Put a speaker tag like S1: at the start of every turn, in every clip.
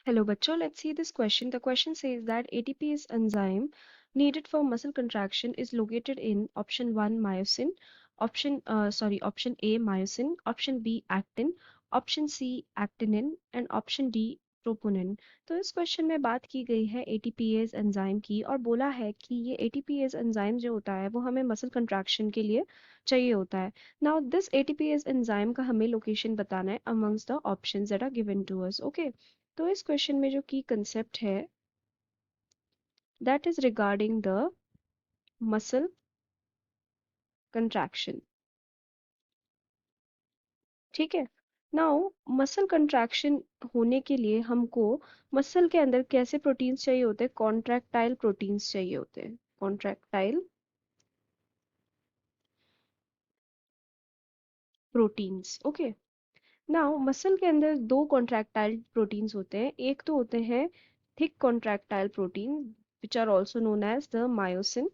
S1: Hello, bachcho. Let's see this question. The question says that ATPase enzyme needed for muscle contraction is located in option 1 myosin, option A myosin, option B actin, option C actinin and option D troponin. तो इस question में बात की गई है ATPase enzyme की और बोला है कि ये ATPase एंजाइम जो होता है वो हमें मसल कंट्रैक्शन के लिए चाहिए होता है. Now this ATPase एंजाइम का हमें लोकेशन बताना है amongst the options that are given to us. Okay. तो इस क्वेश्चन में जो की कंसेप्ट है that is regarding the muscle contraction. ठीक है. नाउ मसल कंट्रैक्शन होने के लिए हमको मसल के अंदर कैसे प्रोटीन्स चाहिए होते हैं? कॉन्ट्रैक्टाइल प्रोटीन्स चाहिए होते हैं. Contractile proteins. Okay. Now muscle के अंदर दो कॉन्ट्रैक्टाइल प्रोटीन्स होते हैं. एक तो होते हैं thick contractile protein which are also known as the myosin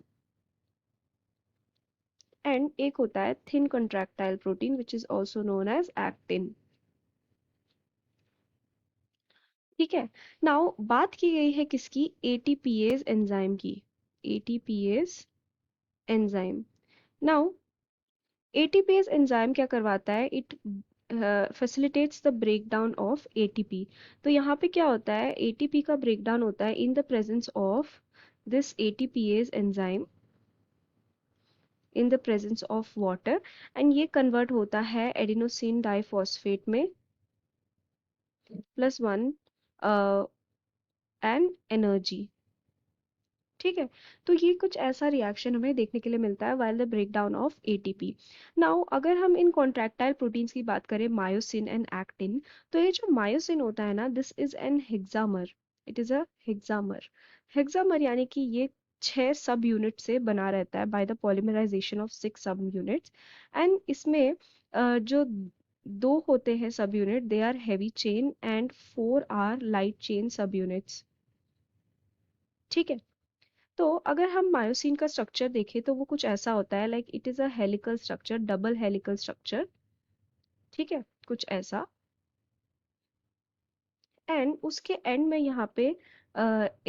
S1: and एक होता है thin contractile protein which is also known as actin. ठीक है. नाउ बात की गई है किसकी? एटीपीएज एंजाइम की. ATPase enzyme. Now ATPase enzyme क्या करवाता है? It facilitates the breakdown of ATP. तो यहाँ पे क्या होता है? एटीपी का ब्रेकडाउन होता है in the presence of this ATPase enzyme in the presence of water and ये कन्वर्ट होता है एडिनोसिन डाइफॉस्फेट में +1 एंड एनर्जी. ठीक है. तो ये कुछ ऐसा रिएक्शन हमें देखने के लिए मिलता है while the breakdown of ATP. Now अगर हम इन कॉन्ट्रैक्टाइल प्रोटीन्स की बात करें मायोसिन एंड एक्टिन, तो ये जो मायोसिन होता है ना, this is an हेक्सामर. It is अ हेक्सामर. हेक्सामर यानी कि ये 6 सब यूनिट से बना रहता है बाय द पॉलीमराइजेशन ऑफ 6 सब यूनिट्स. एंड इसमें जो दो होते हैं subunit, they are heavy chain and 4 are light chain subunits. ठीक है. तो अगर हम मायोसिन का स्ट्रक्चर देखें तो वो कुछ ऐसा होता है like it is a helical structure, double helical structure. ठीक है, कुछ ऐसा. एंड उसके एंड में यहाँ पे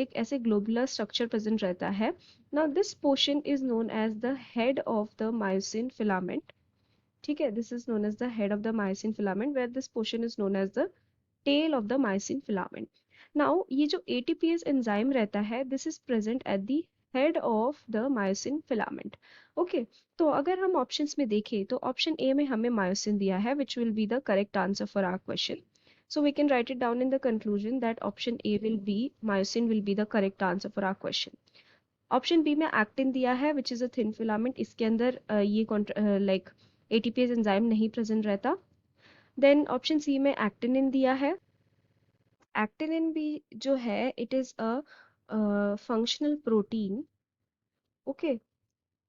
S1: एक ऐसे ग्लोबुलर स्ट्रक्चर प्रेजेंट रहता है. Now this portion is known as the head of the myosin filament. ठीक है, this is known as the head of the myosin filament where this portion is known as the tail of the myosin filament. Now ये जो ATPase enzyme रहता है this is present at the head of the myosin filament. Okay. तो अगर हम options में देखें तो ऑप्शन ए में हमें मायोसिन दिया है which will be the correct answer for our question. So we can write it down in the conclusion that option A will be myosin will be the correct answer for our question. Option B में actin दिया है which is a thin filament. इसके अंदर ये like ATPase enzyme नहीं present रहता. Then option C में actinin दिया है. एक्टिनिन भी जो है it is a functional protein. Okay.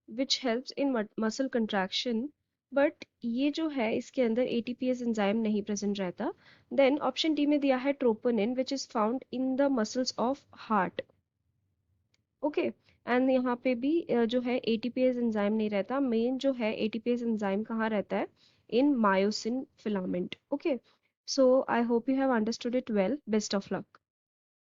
S1: Which helps in muscle contraction. But ये जो है इसके अंदर एटीपीएस एंजाइम नहीं प्रेजेंट रहता. देन ऑप्शन डी में दिया है troponin which is found in the muscles of heart. Okay. And यहाँ पे भी जो है एटीपीएस एंजाइम नहीं रहता. मेन जो है एटीपीएस एंजाइम कहाँ रहता है? In myosin filament. Okay. So I hope you have understood it well. Best of luck.